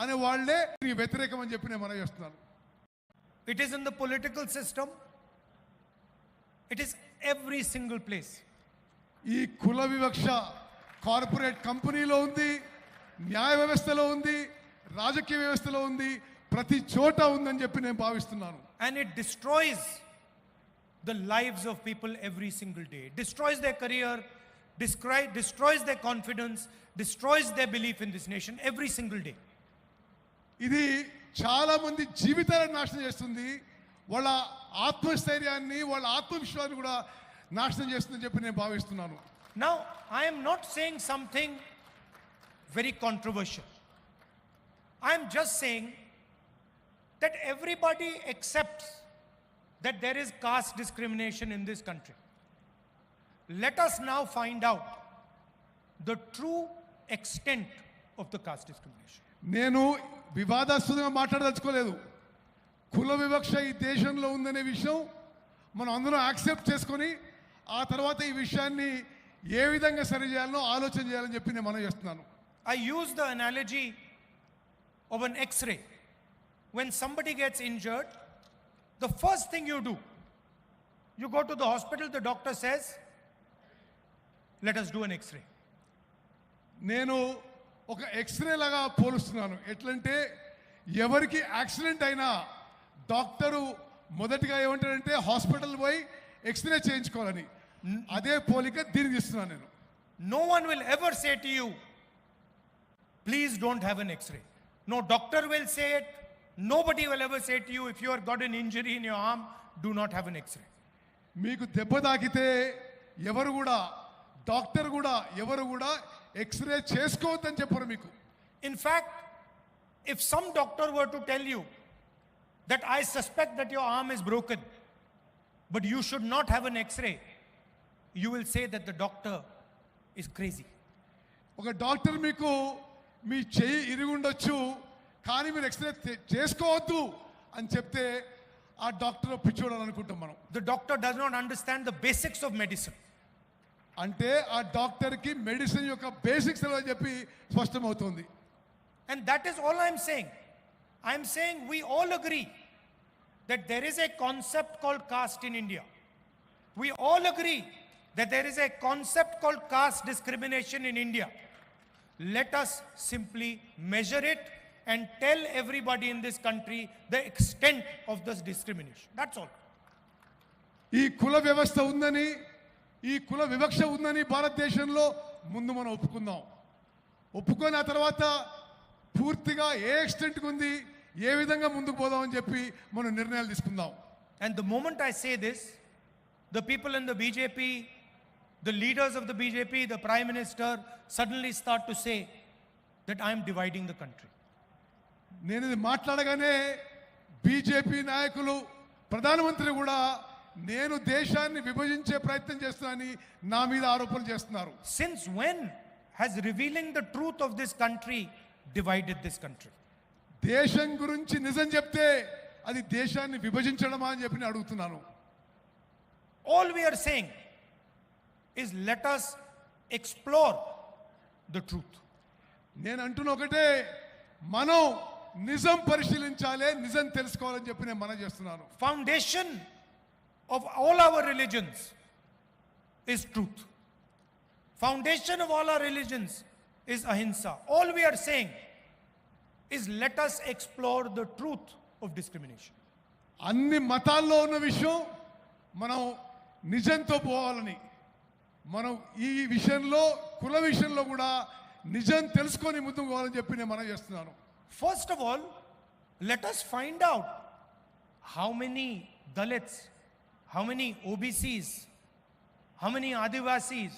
అనే వాళ్ళే వ్యతిరేకం అని చెప్పి నేను మనవి చేస్తున్నాను. It is in the political system. It is every single place. ఈ కుల వివక్ష కార్పొరేట్ కంపెనీలో ఉంది, న్యాయ వ్యవస్థలో ఉంది, రాజకీయ వ్యవస్థలో ఉంది, ప్రతి చోట ఉందని చెప్పి నేను భావిస్తున్నాను. And it destroys the lives of people every single day. It destroys their career, destroys their confidence, destroys their belief in this nation every single day. ఇది చాలా మంది జీవితాలను నాశనం చేస్తుంది, వాళ్ళ ఆత్మస్థైర్యాన్ని, వాళ్ళ ఆత్మవిశ్వాసాన్ని కూడా నాశనం చేస్తుందని చెప్పి నేను భావిస్తున్నాను. Now, I am not saying something very controversial. I am just saying that everybody accepts that there is caste discrimination in this country. Let us now find out the true extent of the caste discrimination. నేను వివాదాస్పదంగా మాట్లాడదలుచుకోలేదు. కుల వివక్ష ఈ దేశంలో ఉందనే విషయం మనం అందరం యాక్సెప్ట్ చేసుకొని ఆ తర్వాత ఈ విషయాన్ని ఏ విధంగా సరి చేయాలో ఆలోచన చేయాలని చెప్పి నేను మనం చేస్తున్నాను. I use the analogy of an X-ray. When somebody gets injured, the first thing you do, you go to the hospital, the doctor says, let us do an X-ray. నేను ఒక ఎక్స్రే లాగా పోలుస్తున్నాను. ఎట్లంటే ఎవరికి యాక్సిడెంట్ అయినా doctor మొదటిగా ఏమంటారంటే hospital పోయి x ray చేయించుకోవాలని. అదే పోలిక దీనికి ఇస్తున్నాను నేను. No one will ever say to you, please don't have an X-ray. No doctor will say it. Nobody will ever say to you, if you have got an injury in your arm, do not have an X-ray. మీకు దెబ్బ తాకితే ఎవరు కూడా doctor కూడా ఎవరు కూడా x ray చేసుకోవద్దని చెప్పరు మీకు. In fact, if some doctor were to tell you that I suspect that your arm is broken, but you should not have an X-ray, you will say that the doctor is crazy. ఒక doctor మీకు మీ చెయ్యి ఇరిగి ఉండొచ్చు కానీ మీరు x ray చేసుకోవద్దు అని చెప్తే ఆ డాక్టర్ పిచ్చోడు అనుకుంటాం మనం. The doctor does not understand the basics of medicine. అంటే ఆ డాక్టర్కి మెడిసిన్ యొక్క బేసిక్స్ అని చెప్పి స్పష్టమవుతుంది. And that is all I am saying. I am saying we all agree that there is a concept called caste in India. We all agree that there is a concept called caste discrimination in India. Let us simply measure it and tell everybody in this country the extent of this discrimination. That's all. ఈ కుల వ్యవస్థ ఉందని, ఈ కుల వివక్ష ఉందని భారతదేశంలో ముందు మనం ఒప్పుకుందాం. ఒప్పుకొని ఆ తర్వాత పూర్తిగా ఏ ఎక్స్టెంట్కి ఉంది, ఏ విధంగా ముందుకు పోదాం అని చెప్పి మనం నిర్ణయాలు తీసుకుందాం. And the moment I say this, the people in the BJP, the leaders of the BJP, the Prime Minister suddenly start to say that I am dividing the country. నేను ఇది మాట్లాడగానే బీజేపీ నాయకులు, ప్రధానమంత్రి కూడా నేను దేశాన్ని విభజించే ప్రయత్నం చేస్తున్నానని నా మీద ఆరోపణలు చేస్తున్నారు. Since when has revealing the truth of this country divided this country? దేశం గురించి నిజం చెప్తే అది దేశాన్ని విభజించడమా అని చెప్పి నేను అడుగుతున్నాను. All we are saying is let us explore the truth. నేను అంటున్న ఒకటే, మనం నిజం పరిశీలించాలి, నిజం తెలుసుకోవాలని చెప్పి నేను మనం చేస్తున్నాను. Foundation of all our religions is truth. Foundation of all our religions is ahimsa. All we are saying is let us explore the truth of discrimination. అన్ని మతాల్లో ఉన్న విషయం మనం నిజంతో పోవాలని, మనం ఈ విషయంలో కుల విషయంలో కూడా నిజం తెలుసుకొని ముందుకు పోవాలని చెప్పి నేను మనం చేస్తున్నాను. First of all, let us find out how many Dalits, how many OBCs, how many Adivasis,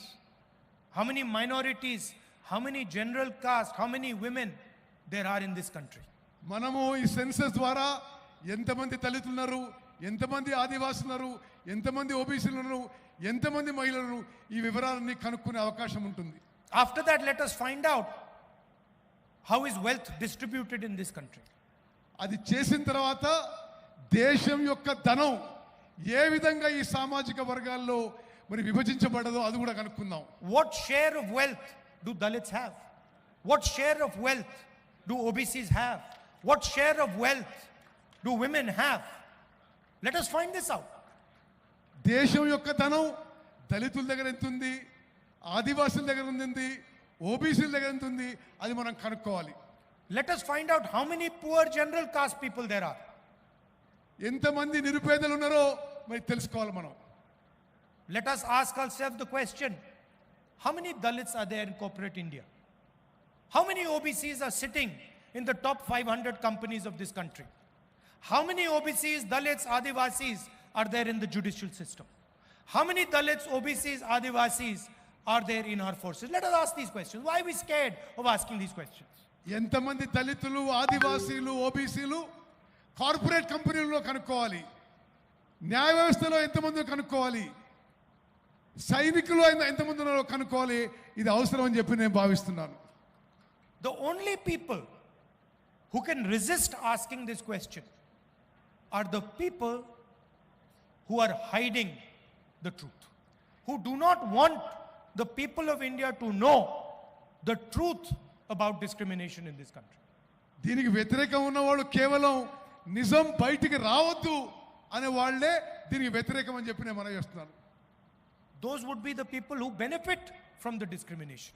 how many minorities, how many general caste, how many women there are in this country. మనము ఈ census ద్వారా ఎంతమంది దళితులు ఉన్నారు, ఎంతమంది ఆదివాసులు ఉన్నారు, ఎంతమంది ఓబీసీలు ఉన్నారు, ఎంతమంది మహిళలు, ఈ వివరాలన్నీ కనుక్కునే అవకాశం ఉంటుంది. After that, let us find out how is wealth distributed in this country. అది చేసిన తర్వాత దేశం యొక్క ధనం ఏ విధంగా ఈ సామాజిక వర్గాల్లో మరి విభజించబడదో అది కూడా కనుక్కుందాం. What share of wealth do Dalits have? What share of wealth do OBCs have? What share of wealth do women have? Let us find this out. దేశం యొక్క ధనం దళితుల దగ్గర ఎంత ఉంది, ఆదివాసుల దగ్గర ఉంది, ఓబీసీల దగ్గర ఎంత ఉంది, అది మనం కనుక్కోవాలి. Let us find out how many poor general caste people there are. ఎంతమంది నిరుపేదలు ఉన్నారో మరి తెలుసుకోవాలి మనం. Let us ask ourselves the question, how many Dalits are there in corporate India? How many OBCs are sitting in the top 500 companies of this country? How many OBCs, Dalits, Adivasis are there in the judicial system? How many Dalits, OBCs, Adivasis are there in our forces? Let us ask these questions. Why are we scared of asking these questions? ఎంతమంది దళితులు, ఆదివాసీలు, ఓబీసీలు corporate కంపెనీల్లో కనుక్కోవాలి, న్యాయ వ్యవస్థలో ఎంతమంది కనుక్కోవాలి, సైనికులు ఎంతమంది ఉన్నారో కనుక్కోవాలి. ఇది అవసరం అని చెప్పి నేను భావిస్తున్నాను. The only people who can resist asking this question are the people who are hiding the truth, who do not want the people of India to know the truth about discrimination in this country. దీనికి వ్యతిరేకం ఉన్నవాళ్ళు కేవలం నిజం బయటికి రావద్దు అనే వాళ్ళే దీనికి వ్యతిరేకం అని చెప్పి నేను మనం చేస్తున్నాను. Those would be the people who benefit from the discrimination.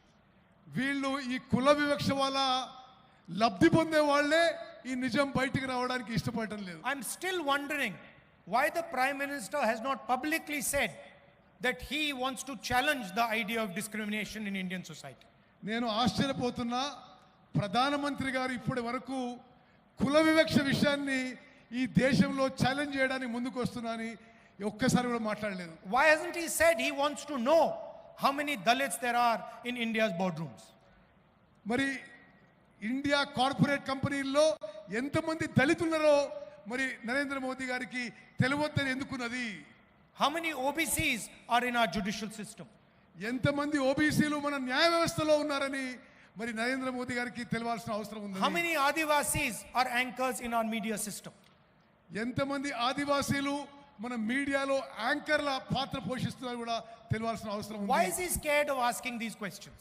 వీళ్ళు ఈ కుల వివక్ష వల్ల లబ్ధి పొందే వాళ్ళే ఈ నిజం బయటికి రావడానికి ఇష్టపడటం లేదు. I'm still wondering why the Prime Minister has not publicly said that he wants to challenge the idea of discrimination in Indian society. నేను ఆశ్చర్యపోతున్నా, ప్రధానమంత్రి గారు ఇప్పటి వరకు కుల వివక్ష విషయాన్ని ఈ దేశంలో ఛాలెంజ్ చేయడానికి ముందుకు వస్తున్నానని ఒక్కసారి కూడా మాట్లాడలేదు. Why hasn't he said he wants to know how many Dalits there are in India's boardrooms? మరి ఇండియా కార్పొరేట్ కంపెనీల్లో ఎంతమంది దళితులున్నారో మరి నరేంద్ర మోదీ గారికి తెలియవద్దని ఎందుకున్నది? How many OBCs are in our judicial system? ఎంతమంది ఓబీసీలు మన న్యాయ వ్యవస్థలో ఉన్నారని మరి నరేంద్ర మోదీ గారికి తెలియాల్సిన అవసరం ఉంది. How many Adivasis are anchors in our media system? ఎంతమంది ఆదివాసీలు మన మీడియాలో యాంకర్ల పాత్ర పోషిస్తున్నారు కూడా తెలియాల్సిన అవసరం ఉంది. Why is he scared of asking these questions?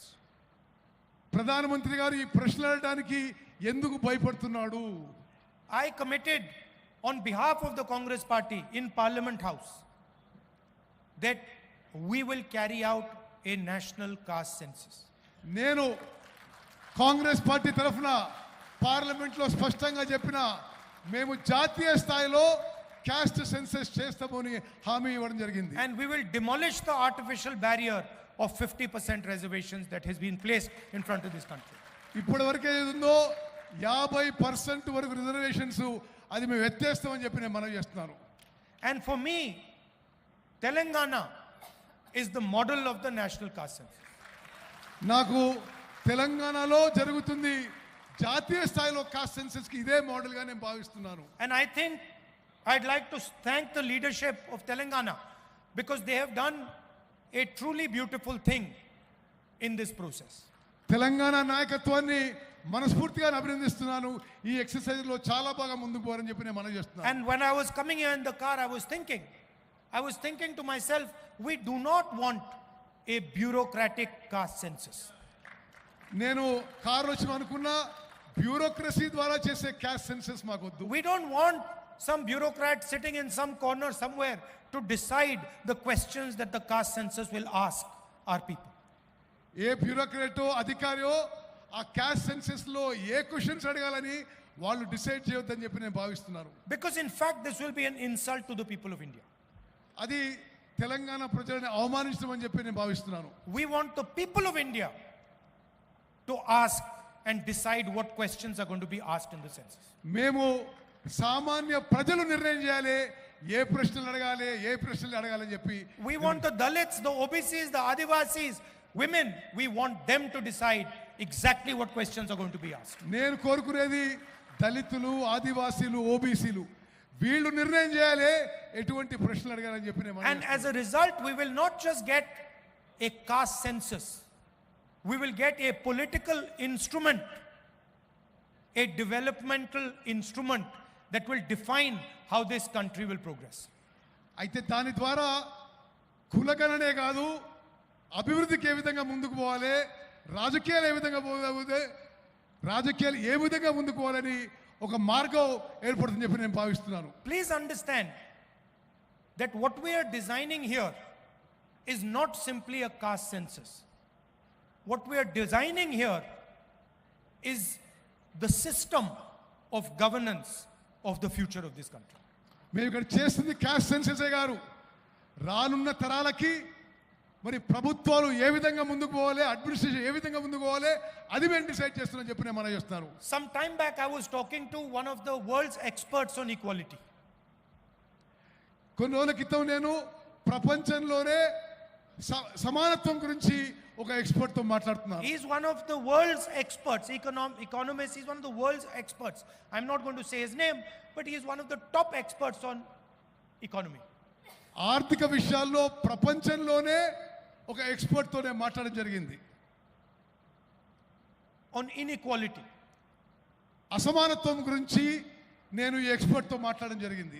ప్రధానమంత్రి గారు ఈ ప్రశ్నలు అడగడానికి ఎందుకు భయపడుతున్నాడు? I committed on behalf of the Congress party in Parliament House that we will carry out a national caste census. నేను కాంగ్రెస్ పార్టీ తరఫున పార్లమెంట్లో స్పష్టంగా చెప్పిన మేము జాతీయ స్థాయిలో క్యాస్ట్ సెన్సస్ చేస్తామని హామీ ఇవ్వడం జరిగింది. And we will demolish the artificial barrier of 50% reservations that has been placed in front of this country. ఇప్పటి వరకు ఏది ఉందో 50% వరకు రిజర్వేషన్స్ అది మేము ఎత్తేస్తామని చెప్పి నేను మనవి చేస్తున్నాను. And for me, Telangana is the model of the national caste census. నాకు తెలంగాణలో జరుగుతుంది జాతీయ స్థాయిలో కాస్ట్ సెన్సస్ కి ఇదే మోడల్ గా నేను భావిస్తున్నాను. And I think I'd like to thank the leadership of Telangana because they have done a truly beautiful thing in this process. Telangana నాయకత్వాన్ని మనస్ఫూర్తిగా అభినందిస్తున్నాను. ఈ ఎక్సర్సైజ్ లో చాలా బాగా ముందుకు పోవాలని చెప్పి నేను మనవి చేస్తున్నాను. And when I was coming here in the car, I was thinking to myself, we do not want a bureaucratic caste census. నేను కారు వచ్చి అనుకున్నా బ్యూరోక్రసీ ద్వారా చేసే క్యాస్ట్ సెన్సస్ మాకొద్దు. We don't want some bureaucrat sitting in some corner somewhere to decide the questions that the caste census will ask our people. ఏ బ్యూరోక్రాటో అధికారియో ఆ caste census లో ఏ questions అడగాలని వాళ్ళు డిసైడ్ చేయొద్దని చెప్పి నేను భావిస్తున్నాను. Because in fact this will be an insult to the people of India. అది తెలంగాణ ప్రజలను అవమానించడం అని చెప్పి నేను భావిస్తున్నాను. We want the people of India to ask and decide what questions are going to be asked in the census. మేము సామాన్య ప్రజలు నిర్ణయం చేయాలి ఏ ప్రశ్నలు అడగాలి ఏ ప్రశ్నలు అడగాలని చెప్పి. We want the Dalits, the OBCs, the Adivasis, women, we want them to decide exactly what questions are going to be asked. నేను కోరుకునేది దళితులు, ఆదివాసీలు, ఓబీసీలు వీళ్ళు నిర్ణయం చేయాలి ఎటువంటి ప్రశ్నలు అడగాలని చెప్పి నేను. And as a result, we will not just get a caste census. We will get a political instrument, a developmental instrument that will define how this country will progress. అయితే దాని ద్వారా కులగణనే కాదు అభివృద్ధికి ఏ విధంగా ముందుకు పోవాలి, రాజకీయాలు ఏ విధంగా పోవాలి, రాజకీయాలు ఏ విధంగా ముందుకు పోవాలని ఒక మార్గం ఏర్పడుతుందని చెప్పి నేను భావిస్తున్నాను. Please understand that what we are designing here is not simply a caste census. What we are designing here is the system of governance of the future of this country. మేము ఇక్కడ చేస్తుంది క్యాస్ట్ సెన్ససే గారు. రానున్న తరాలకి మరి ప్రభుత్వాలు ఏ విధంగా ముందుకు పోవాలి, అడ్మినిస్ట్రేషన్ ఏ విధంగా ముందుకు పోవాలి, అది మేము డిసైడ్ చేస్తున్నాం చెప్పి నేను మనం చేస్తాను. Some time back I was talking to one of the world's experts on equality. కొన్ని రోజుల క్రితం నేను ప్రపంచంలోనే సమానత్వం గురించి ఒక ఎక్స్పర్ట్ తో మాట్లాడుతున్నాను. He is one of the world's experts, economist. He is one of the world's experts. I'm not going to say his name, but he is one of the top experts on economy. ఆర్థిక విషయాల్లో ప్రపంచంలోనే ఒక expert తోనే మాట్లాడడం జరిగింది. On inequality. అసమానత్వం గురించి నేను ఈ ఎక్స్పర్ట్ తో మాట్లాడడం జరిగింది.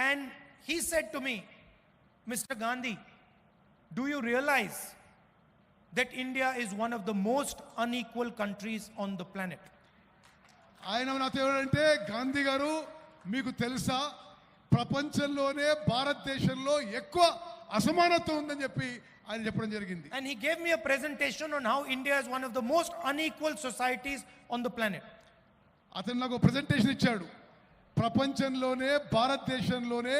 And he said to me, Mr. Gandhi, do you realize that India is one of the most unequal countries on the planet? ఆయన నాతో ఏమంటే, గాంధీ గారు మీకు తెలుసా ప్రపంచంలోనే భారతదేశంలో ఎక్కువ అసమానత్వం ఉందని చెప్పి ఆయన చెప్పడం జరిగింది. And he gave me a presentation on how India is one of the most unequal societies on the planet. అతను నాకు ప్రెజెంటేషన్ ఇచ్చాడు. ప్రపంచంలోనే భారతదేశంలోనే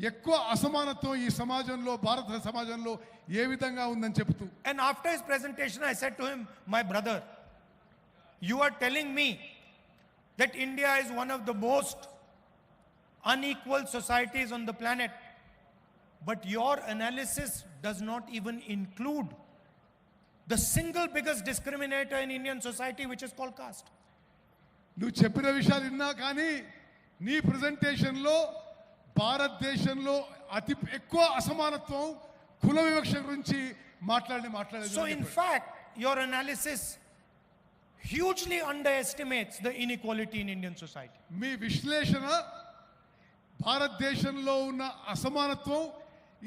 ఎక్కువ అసమానత్వం ఈ సమాజంలో, భారత సమాజంలో ఏ విధంగా ఉందని చెప్తూ. And after his presentation I said to him, my brother, you are telling me that India is one of the most unequal societies on the planet, but your analysis does not even include the single biggest discriminator in Indian society, which is called caste. నువ్వు చెప్పిన విషయాలు విన్నా కానీ నీ ప్రెజెంటేషన్లో భారతదేశంలో అతి ఎక్కువ అసమానత్వం కుల వివక్ష గురించి మాట్లాడలేదు. So in fact your analysis hugely underestimates the inequality in Indian society. మీ విశ్లేషణ భారతదేశంలో ఉన్న అసమానత్వం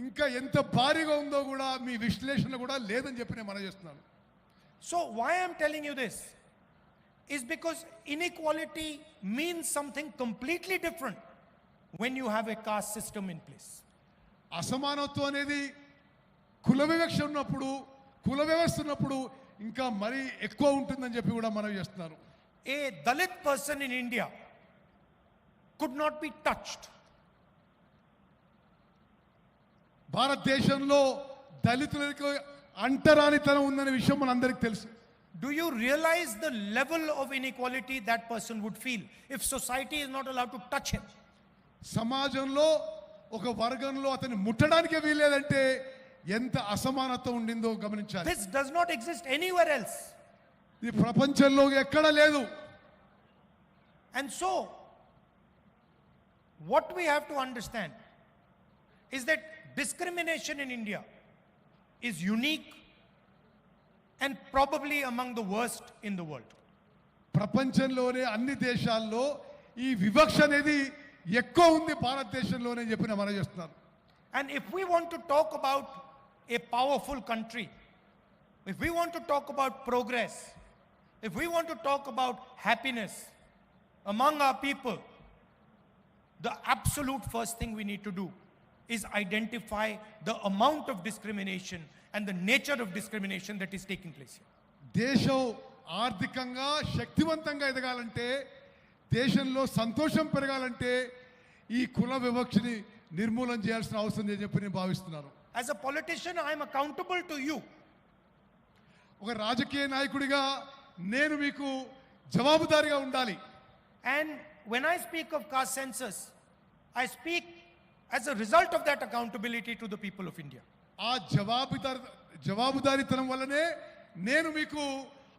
ఇంకా ఎంత భారీగా ఉందో కూడా మీ విశ్లేషణ కూడా లేదని చెప్పి నేను మనం చేస్తున్నాను. So why I am telling you this is because inequality means something completely different when you have a caste system in place. అసమానత్వం అనేది కుల వివక్ష ఉన్నప్పుడు, కుల వ్యవస్థ ఉన్నప్పుడు ఇంకా మరీ ఎక్కువ ఉంటుందని చెప్పి కూడా మనం చేస్తున్నారు. A Dalit person in India could not be touched. భారతదేశంలో దళితులకు అంటరానితనం ఉందనే విషయం మనందరికీ తెలుసు. Do you realize the level of inequality that person would feel if society is not allowed to touch him? సమాజంలో ఒక వర్గంలో అతన్ని ముట్టడానికే వీల్లేదంటే ఎంత అసమానత ఉండిందో గమనించాలి. This does not exist anywhere else. ఇది ప్రపంచంలో ఎక్కడ లేదు. And so what we have to understand is that discrimination in India is unique and probably among the worst in the world. ప్రపంచంలోనే అన్ని దేశాల్లో ఈ వివక్ష అనేది ఎక్కువ ఉంది భారతదేశంలోనే చెప్పిన మనం చేస్తున్నారు. And if we want to talk about a powerful country, if we want to talk about progress, if we want to talk about happiness among our people, the absolute first thing we need to do is identify the amount of discrimination and the nature of discrimination that is taking place here. దేశం ఆర్థికంగా శక్తివంతంగా ఎదగాలంటే, దేశంలో సంతోషం పెరగాలంటే ఈ కుల వివక్షని నిర్మూలన చేయాల్సిన అవసరం ఉందని చెప్పి నేను భావిస్తున్నాను. As a politician, I am accountable to you. ఒక రాజకీయ నాయకుడిగా నేను మీకు జవాబుదారీగా ఉండాలి. And when I speak of caste census, I speak as a result of that accountability to the people of India. ఆ జవాబుదారీతనం వల్లనే నేను మీకు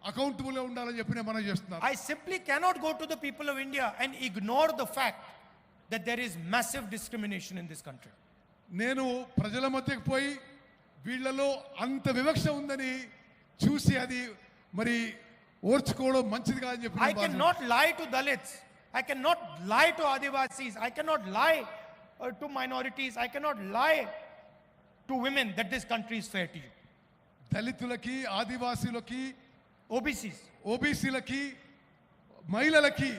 అకౌంటబుల్గా ఉండాలని చెప్పి నేను మనం చేస్తున్నాను. I simply cannot go to the people of India and ignore the fact that there is massive discrimination in this country. నేను ప్రజల మధ్యకి పోయి వీళ్ళలో అంత వివక్ష ఉందని చూసి అది మరి ఓర్చుకోవడం మంచిది కాదని చెప్పి I cannot lie to Dalits. I cannot lie to Adivasis. I cannot lie to minorities. I cannot lie to women that this country is fair to you. దళితులకి, ఆదివాసీలకి, OBCs, ఓబీసీలకి మహిళలకి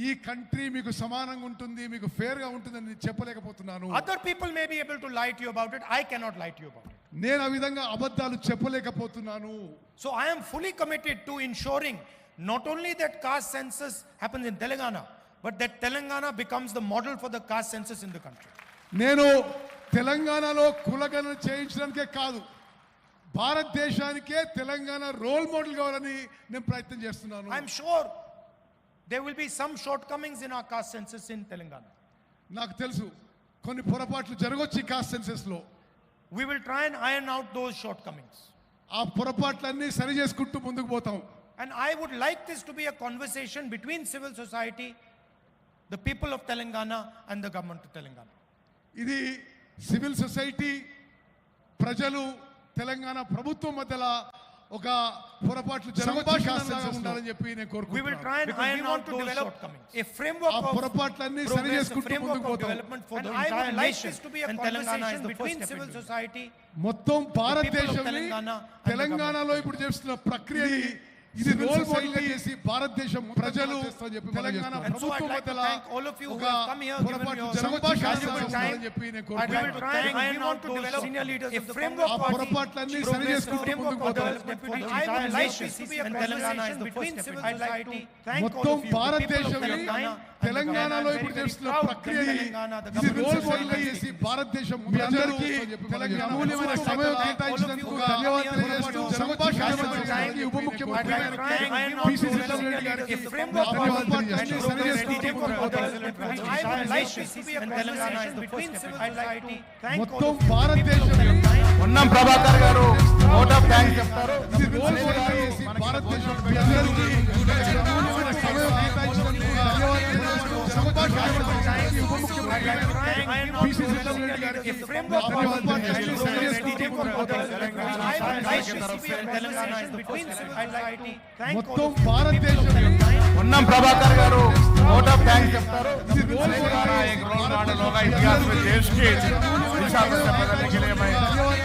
ఈ కంట్రీ మీకు సమానంగా ఉంటుంది, మీకు ఫేర్ గా ఉంటుందని చెప్పలేకపోతున్నాను. Other people may be able to lie to you about it. I cannot lie to you about it. నేను ఆ విధంగా అబద్ధాలు చెప్పలేకపోతున్నాను. So I am fully committed to ensuring not only that caste census happens in Telangana, but that Telangana becomes the model for the caste census in the country. నేను తెలంగాణలో కులగణన చేయించడానికే కాదు, భారతదేశానికే Telangana role model కావాలని నేను ప్రయత్నం చేస్తున్నాను. I am sure there will be some shortcomings in our caste census in Telangana. నాకు తెలుసు కొన్ని పొరపాట్లు జరగొచ్చు ఈ కాస్ట్ సెన్సస్ లో. We will try and iron out those shortcomings. ఆ పొరపాట్లన్నీ సరి చేసుకుంటూ ముందుకు పోతాం. And I would like this to be a conversation between civil society, the people of Telangana and the government of Telangana. ఇది civil society, ప్రజలు, తెలంగాణ ప్రభుత్వం మధ్యలో ఒక పొరపాట్లు ఉండాలని చెప్పి నేను కోరుకుంటున్నాను. We will try and iron out those shortcomings. A framework of పొరపాట్లన్నీ సరి చేసుకుంటూ ముందుకు పోతాం. And I would like this to be a conversation between civil society, మొత్తం భారతదేశాన్ని తెలంగాణలో ఇప్పుడు చేస్తున్న ప్రక్రియని ఇది రోల్ మోడల్ గా చేసి భారతదేశం ప్రజలు తెలంగాణ ప్రభుత్వం మధ్యలో ఒక పొరపాటు జరగొచ్చి చెప్పి నేను కోరుకుంటున్నాను. ఆ పొరపాట్లన్నీ సరి చేసుకుంటూ ముందుకు పోతాం. మొత్తం భారతదేశాన్ని తెలంగాణలో ఇప్పుడు చేస్తున్న ప్రక్రియని ఇది రోల్ మోడల్ గా చేసి భారతదేశం ప్రజలకి తెలంగాణ అమూల్యమైన సమయం కేటాయించినందుకు ధన్యవాదాలు తెలియజేస్తూ జనపాషానికి ఉప ముఖ్యమంత్రి మొత్తం భారతదేశం ఉన్నం ప్రభాకర్ గారు ఓట్ ఆఫ్ థ్యాంక్స్ చెప్తారు. ఇది రోల్ మోడల్ గా చేసి భారతదేశం ప్రజలకి అమూల్యమైన సమయం కేటాయించినందుకు ధన్యవాదాలు తెలియజేస్తూ జనపాషానికి ఉప మొత్తం భారతదేశం ఉన్నం ప్రభాకర్ గారు ఓట్ ఆఫ్ థ్యాంక్స్ చెప్తారు. इतिहास में देश के दिशा में बदलने के लिए मैं राहुल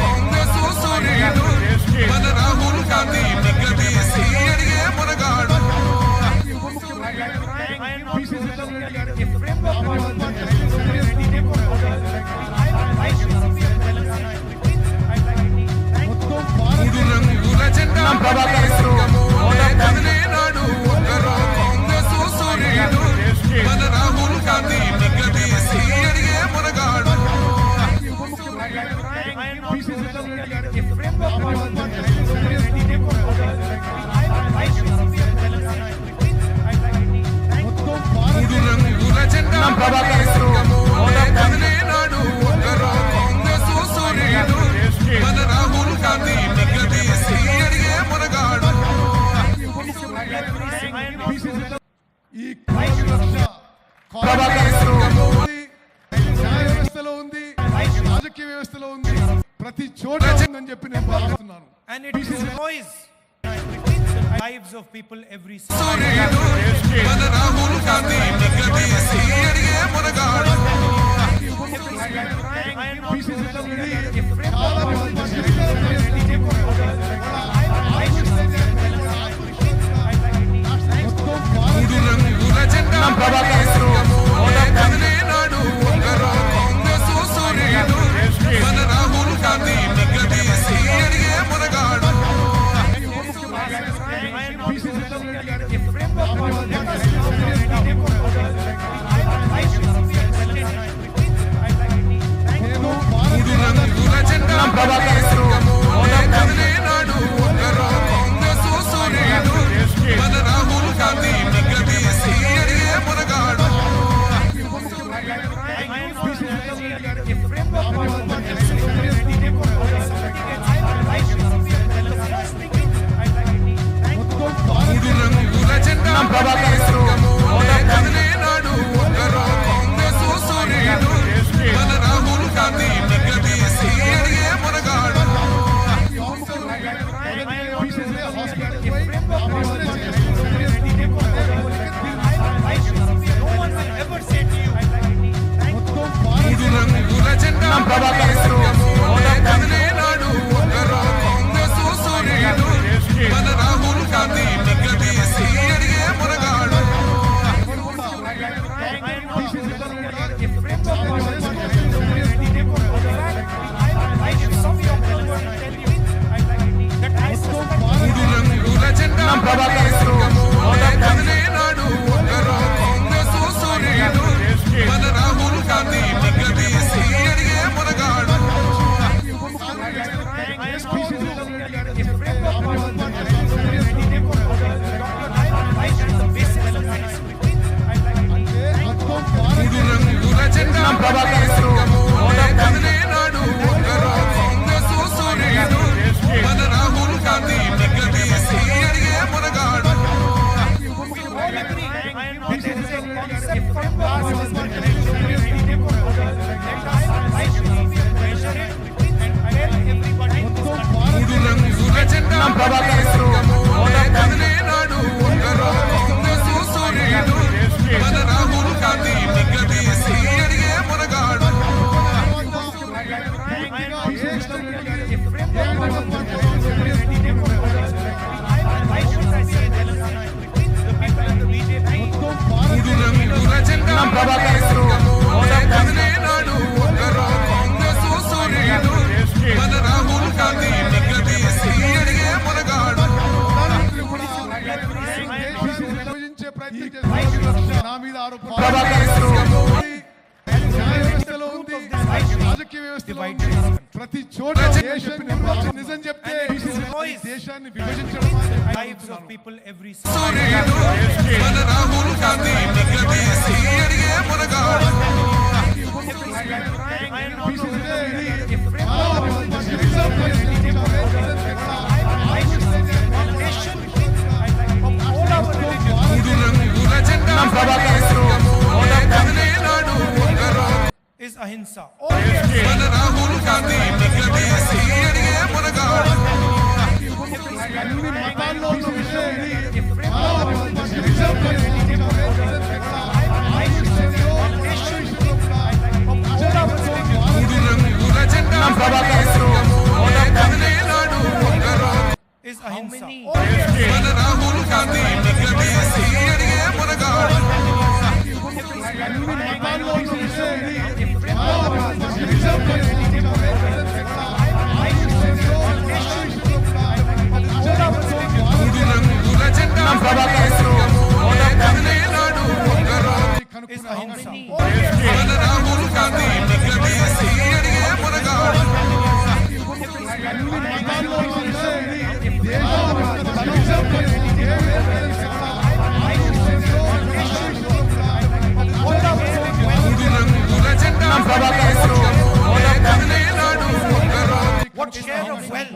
गांधी రాజకీయ వ్యవస్థలో ఉంది, ప్రతి చోట ఉందని చెప్పి నేను భావిస్తున్నాను. And it destroys the lives of people every single day. Rahul Gandhi నిగదీసి అడిగే మునగాడు మూడు రంగుల జెండా కదిలే నాడు ఒకరు కాంగ్రెస్ సూర్యుడు మన రాహుల్ గాంధీ నిగదీసి అడిగే మునగాడు మూడు రంగుల జెండా కదిలే నాడు ఒకరు కాంగ్రెస్ సూర్యుడు మన రాహుల్ గాంధీ నిగదీసి అడిగే మునగాడు మూడు రంగుల జెండా కదిలే నాడు ఒకరు కాంగ్రెస్ సూర్యుడు మన రాహుల్ గాంధీ నిగదీసి అడిగే మునగాడు మూడు రంగుల జెండా కదిలే నాడు ఒకరు కాంగ్రెస్ సూర్యుడు మన రాహుల్ గాంధీ నిగదీసి అడిగే మునగాడు మూడు రంగుల జెండా కదిలే నాడు ఒకరు కాంగ్రెస్ సూర్యుడు మన రాహుల్ గాంధీ నిగదీసి అడిగే మునగాడు మూడు రంగుల జెండా కదిలే నాడు ఒకరు కాంగ్రెస్ సూర్యుడు మన రాహుల్ గాంధీ నిగదీసి అడిగే మునగాడు మూడు రంగుల జెండా కదిలే నాడు ఒకరు కాంగ్రెస్ సూర్యుడు మన రాహుల్ గాంధీ నిగదీసి అడిగే మునగాడు మూడు రంగుల జెండా కదిలే నాడు ఒకరు కాంగ్రెస్ సూర్యుడు మన రాహుల్ గాంధీ నిగదీసి అడిగే మునగాడు విభజించే ప్రయత్నం చేస్తున్నారు. నా మీద ఆరోపణ న్యాయ వ్యవస్థలో ఉంది, రాజకీయ వ్యవస్థలో ఉంది, ప్రతి చోట దేశం నిజం చెప్తే ఈ దేశాన్ని విభజించడం Lives of people every సూర్యుడు మన రాహుల్ గాంధీ నిగదీసి అడిగే మునగాడు మూడు రంగుల జెండా కదిలే నాడు ఒకరు is ahimsa. మన రాహుల్ గాంధీ నిగదీసి అడిగే మునగాడు అన్ని మతాల్లో ఉన్న విషయం మూడు రంగుల జెండా కదిలే నాడు ఒకరు is ahimsa. మన రాహుల్ గాంధీ నిగదీసి అడిగే మునగాడు అన్ని మతాల్లో ఉన్న విషయం మూడు రంగుల జెండా కదిలే నాడు ఒకరు Is ahimsa. మన రాహుల్ గాంధీ నిగదీసి అడిగే మునగాడు అన్ని మతాల్లో ఉన్న విషయం మూడు రంగుల జెండా కదిలే నాడు ఒకరు What share of wealth